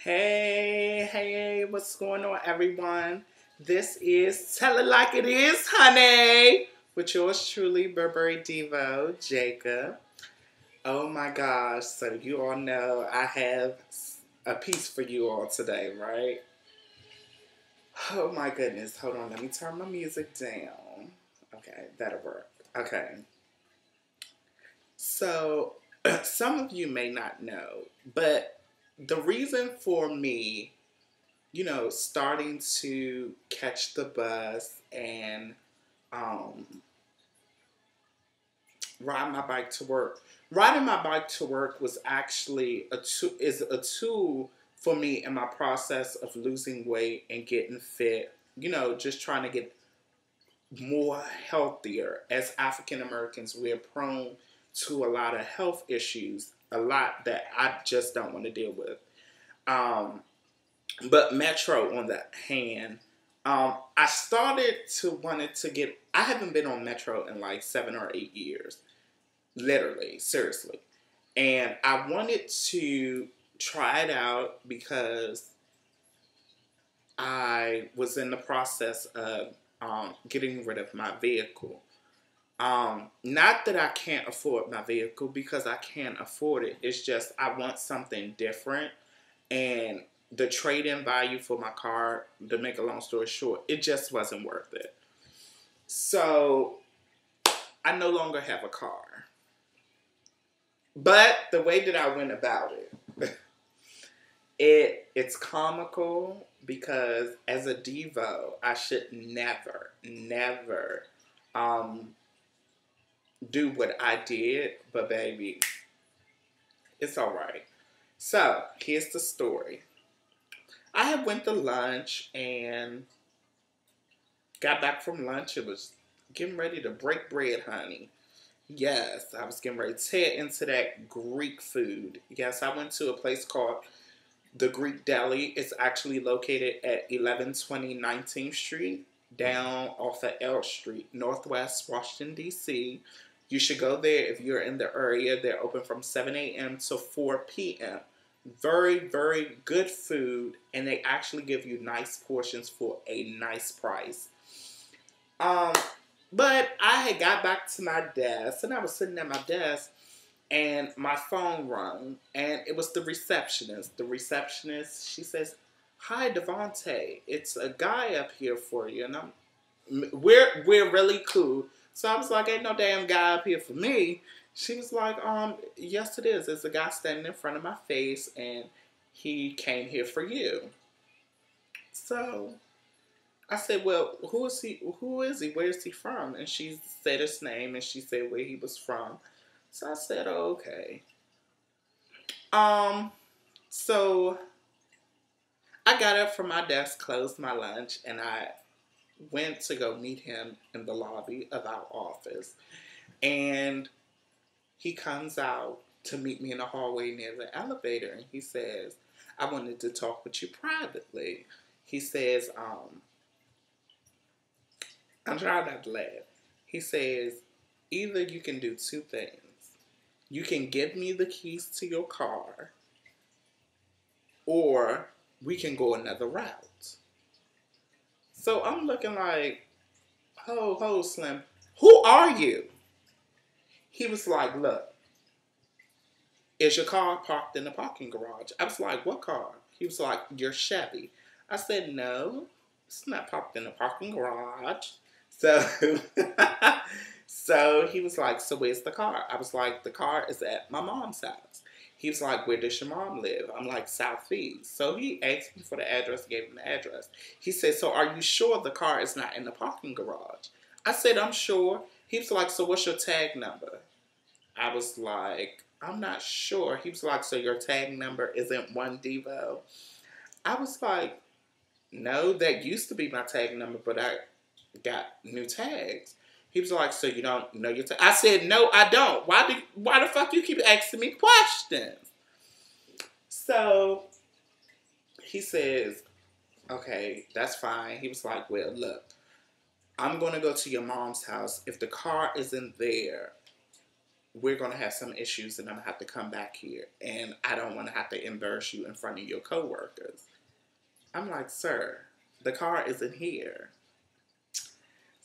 Hey, what's going on, everyone? This is Tell It Like It Is, honey, with yours truly, Burberry Devo, Jacob. Oh my gosh, so you all know I have a piece for you all today, right? Oh my goodness, hold on, let me turn my music down. Okay, that'll work. Okay, so some of you may not know, but the reason for me starting to catch the bus and um, ride my bike to work. Riding my bike to work was actually is a tool for me in my process of losing weight and getting fit. Just trying to get more healthier. As African Americans, we're prone to a lot of health issues, a lot that I just don't want to deal with. Um, But Metro, on the hand, I started to wanted to get. I haven't been on Metro in like 7 or 8 years, literally, seriously, and I wanted to try it out because I was in the process of getting rid of my vehicle. Not that I can't afford my vehicle because I can afford it. It's just I want something different. And the trade-in value for my car, to make a long story short, it just wasn't worth it. So I no longer have a car. But the way that I went about it, it's comical because as a Devo, I should never do what I did. But baby, it's all right. So here's the story. I had went to lunch and got back from lunch. It was getting ready to break bread, honey. Yes, I was getting ready to head into that Greek food. Yes, I went to a place called the Greek Deli. It's actually located at 1120 19th Street, down off of L Street, Northwest Washington, D.C. You should go there if you're in the area. They're open from 7 a.m. to 4 p.m. Very, very good food, and they actually give you nice portions for a nice price. Um, but I had got back to my desk, and I was sitting at my desk, and my phone rang, and it was the receptionist. The receptionist, she says, "Hi, Devontae. It's a guy up here for you," and we're really cool. So I was like, "Ain't no damn guy up here for me." She was like, "Yes, it is. There's a guy standing in front of my face, and he came here for you." So I said, "Well, who is he? Who is he? Where is he from?" And she said his name, and she said where he was from. So I said, "Oh, okay." Um, so I got up from my desk, closed my lunch, and I went to go meet him in the lobby of our office. And he comes out to meet me in the hallway near the elevator, and he says, "I wanted to talk with you privately." He says, I'm trying not to laugh. He says, "Either you can do two things. You can give me the keys to your car, or we can go another route." So I'm looking like, ho, Slim, who are you? He was like, "Look, is your car parked in the parking garage?" I was like, "What car?" He was like, "Your Chevy." I said, "No, it's not parked in the parking garage." So, so he was like, "So where's the car?" I was like, "The car is at my mom's house." He was like, "Where does your mom live?" I'm like, "Southeast." So he asked me for the address, gave him the address. He said, "So are you sure the car is not in the parking garage?" I said, "I'm sure." He was like, "So what's your tag number?" I was like, "I'm not sure." He was like, "So your tag number isn't 1Devo?" I was like, "No, that used to be my tag number, but I got new tags." He was like, "So you don't know your tag?" I said, "No, I don't. Why the fuck you keep asking me questions?" So he says, "Okay, that's fine." He was like, "Well, look, I'm going to go to your mom's house. If the car isn't there, we're going to have some issues and I'm going to have to come back here. And I don't want to have to embarrass you in front of your coworkers. I'm like, sir, the car isn't here.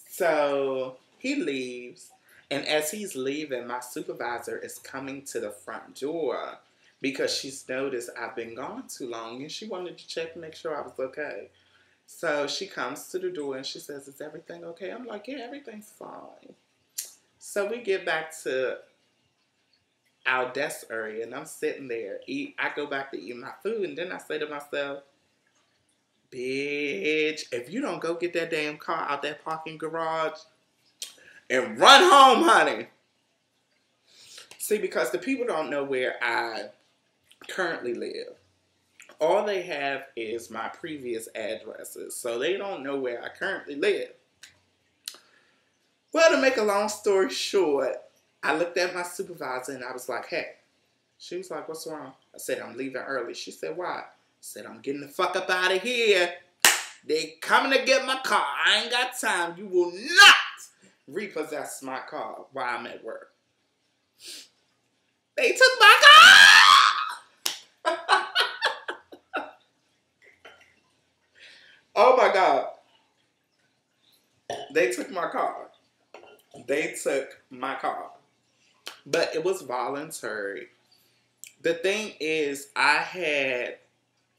So he leaves. And as he's leaving, my supervisor is coming to the front door because she's noticed I've been gone too long and she wanted to check and make sure I was okay. So she comes to the door and she says, is everything okay? I'm like, yeah, everything's fine. So we get back to our desk area and I'm sitting there. I go back to eat my food and then I say to myself, bitch, if you don't go get that damn car out that parking garage and run home, honey. See, because the people don't know where I currently live. All they have is my previous addresses. So they don't know where I currently live. Well, to make a long story short, I looked at my supervisor and I was like, hey. She was like, what's wrong? I said, I'm leaving early. She said, why? I said, I'm getting the fuck up out of here. They coming to get my car. I ain't got time. You will not repossess my car while I'm at work. They took my car! Oh my God. They took my car. They took my car. But it was voluntary. The thing is, I had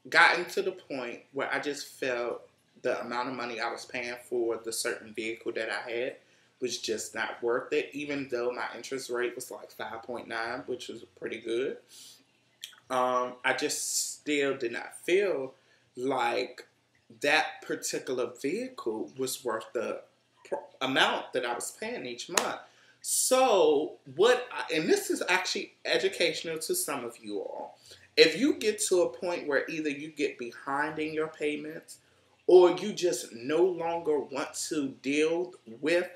gotten to the point where I just felt the amount of money I was paying for the certain vehicle that I had was just not worth it, even though my interest rate was like 5.9, which was pretty good. I just still did not feel like that particular vehicle was worth the amount that I was paying each month. So and this is actually educational to some of you all. If you get to a point where either you get behind in your payments or you just no longer want to deal with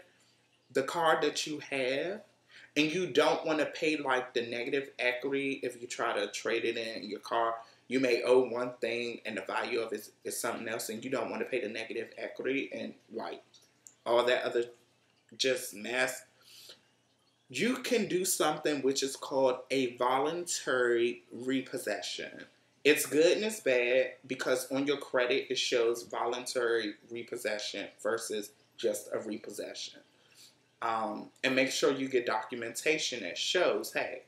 the car that you have and you don't want to pay like the negative equity if you try to trade it in your car, you may owe one thing and the value of it is something else and you don't want to pay the negative equity and like all that other just mess. You can do something which is called a voluntary repossession. It's good and it's bad because on your credit it shows voluntary repossession versus just a repossession. And make sure you get documentation that shows, hey,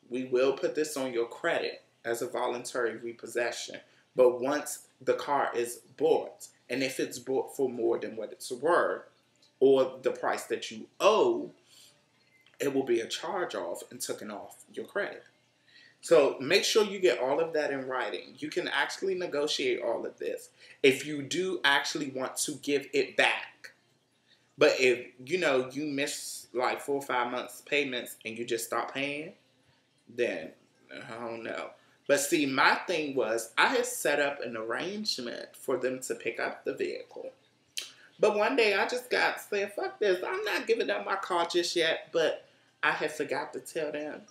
we will put this on your credit as a voluntary repossession. But once the car is bought, and if it's bought for more than what it's worth or the price that you owe, it will be a charge off and taken off your credit. So make sure you get all of that in writing. You can actually negotiate all of this if you do actually want to give it back. But if, you miss like 4 or 5 months payments and you just stop paying, then I don't know. But see, my thing was I had set up an arrangement for them to pick up the vehicle. But one day I just got said, fuck this. I'm not giving up my car just yet. But I had forgot to tell them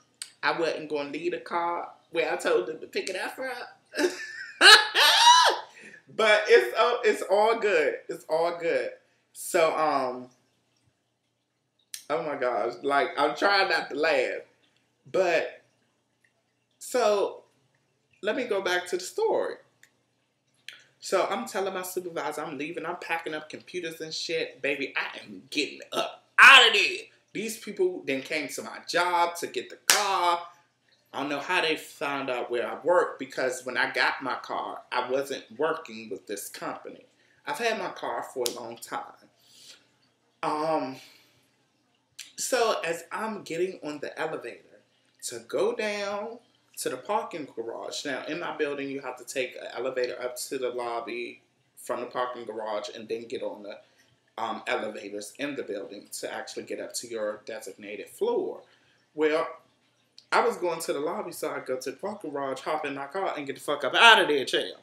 I wasn't going to leave the car where I told them to pick it up from. But it's all good. It's all good. So, oh my gosh. Like, I'm trying not to laugh. But, so, let me go back to the story. So I'm telling my supervisor I'm leaving. I'm packing up computers and shit. Baby, I am getting up out of there. These people then came to my job to get the car. I don't know how they found out where I work because when I got my car, I wasn't working with this company. I've had my car for a long time. So as I'm getting on the elevator to go down to the parking garage. Now, in my building, you have to take an elevator up to the lobby from the parking garage and then get on the elevators in the building to actually get up to your designated floor. Well, I was going to the lobby so I could go to the parking garage, hop in my car, and get the fuck up out of there, chill.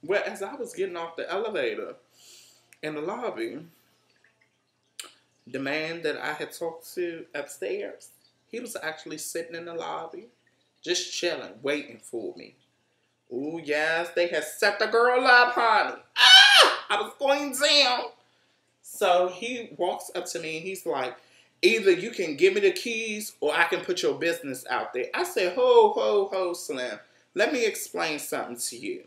Well, as I was getting off the elevator in the lobby, the man that I had talked to upstairs, he was actually sitting in the lobby, just chilling, waiting for me. Ooh, yes, they had set the girl up, honey. Ah! I was going down. So he walks up to me and he's like, either you can give me the keys or I can put your business out there. I said, ho, Slim. Let me explain something to you.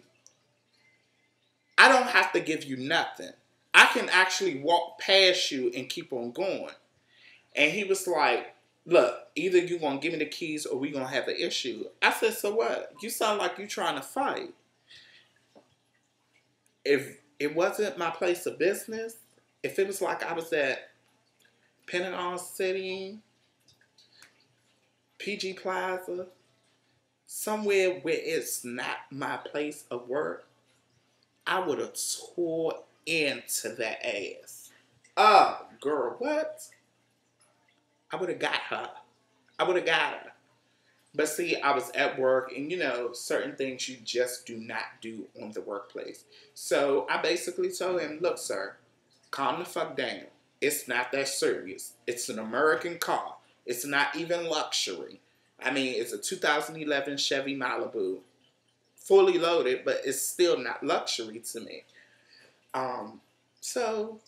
I don't have to give you nothing. I can actually walk past you and keep on going. And he was like, look, either you're going to give me the keys or we're going to have an issue. I said, so what? You sound like you're trying to fight. If it wasn't my place of business, if it was like I was at Pentagon City, PG Plaza, somewhere where it's not my place of work, I would have tore into that ass. Oh, girl, what? I would have got her. But see, I was at work, and you know, certain things you just do not do on the workplace. So I basically told him, look, sir, calm the fuck down. It's not that serious. It's an American car. It's not even luxury. I mean, it's a 2011 Chevy Malibu. Fully loaded, but it's still not luxury to me. So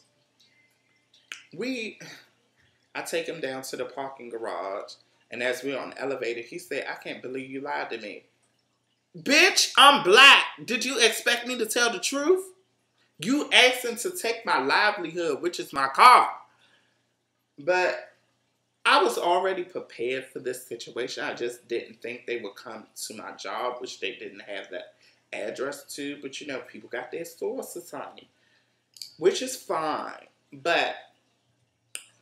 I take him down to the parking garage, and as we're on the elevator, he said, I can't believe you lied to me. Bitch, I'm black. Did you expect me to tell the truth? You asking to take my livelihood, which is my car. But I was already prepared for this situation. I just didn't think they would come to my job, which they didn't have that address to. But, you know, people got their sources on me, which is fine. But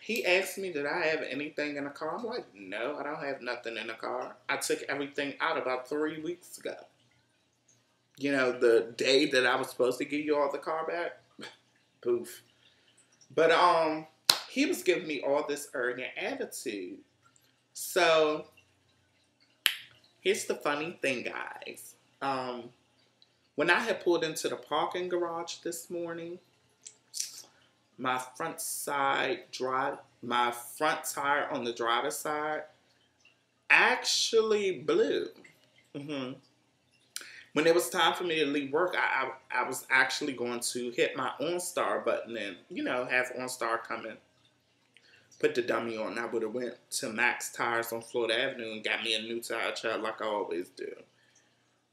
he asked me, did I have anything in the car? I'm like, no, I don't have nothing in the car. I took everything out about 3 weeks ago. You know, the day that I was supposed to give you all the car back. Poof. But, he was giving me all this arrogant attitude. So, here's the funny thing, guys. When I had pulled into the parking garage this morning, my front tire on the driver's side actually blew. When it was time for me to leave work, I was actually going to hit my OnStar button and, you know, have OnStar come in. Put the dummy on. I would have went to Max Tires on Florida Avenue and got me a new tire child like I always do.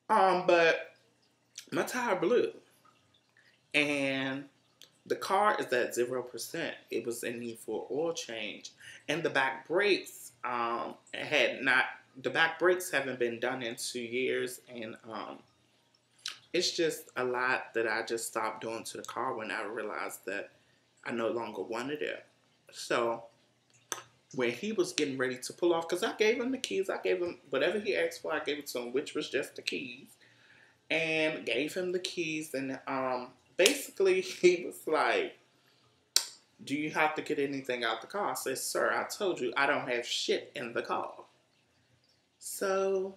But my tire blew. And the car is at 0%. It was in need for oil change. And the back brakes the back brakes haven't been done in 2 years. And it's just a lot that I just stopped doing to the car when I realized that I no longer wanted it. So when he was getting ready to pull off, because I gave him the keys, I gave him whatever he asked for, I gave it to him, which was just the keys, and gave him the keys, and basically he was like, do you have to get anything out the car? I said, sir, I told you I don't have shit in the car. So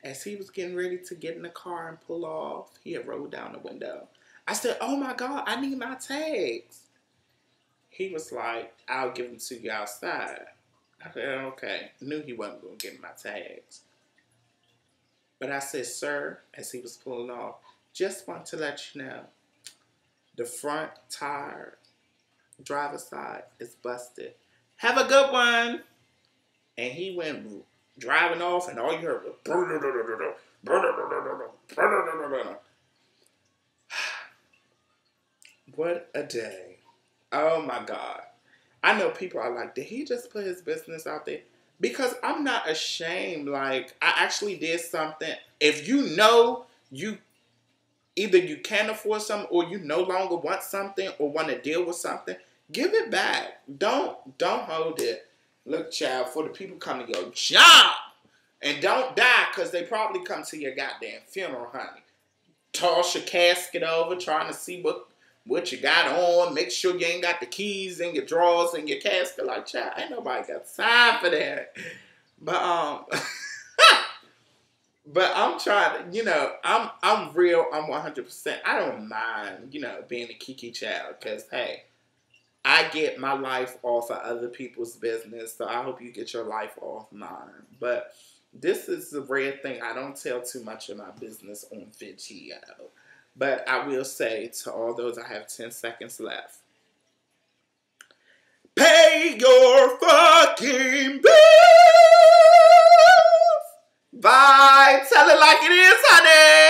as he was getting ready to get in the car and pull off, he had rolled down the window. I said, oh my God, I need my tags. He was like, I'll give them to you outside. I said, okay. Knew he wasn't going to give me my tags. But I said, sir, as he was pulling off, just want to let you know, the front tire, driver's side, is busted. Have a good one. And he went driving off, and all you heard was, what a day. Oh my God. I know people are like, did he just put his business out there? Because I'm not ashamed. Like, I actually did something. If you know either you can't afford something or you no longer want something or want to deal with something, give it back. Don't hold it. Look, child, for the people coming to your job, and don't die because they probably come to your goddamn funeral, honey. Toss your casket over, trying to see what you got on. Make sure you ain't got the keys in your drawers and your casket. Like, child, ain't nobody got time for that. But but I'm trying to, you know, I'm real. I'm 100%. I don't mind, you know, being a kiki child because, hey, I get my life off of other people's business. So I hope you get your life off mine. But this is the rare thing. I don't tell too much of my business on video. But I will say to all those, I have 10 seconds left. Pay your fucking bills. Bye. Tell it like it is, honey.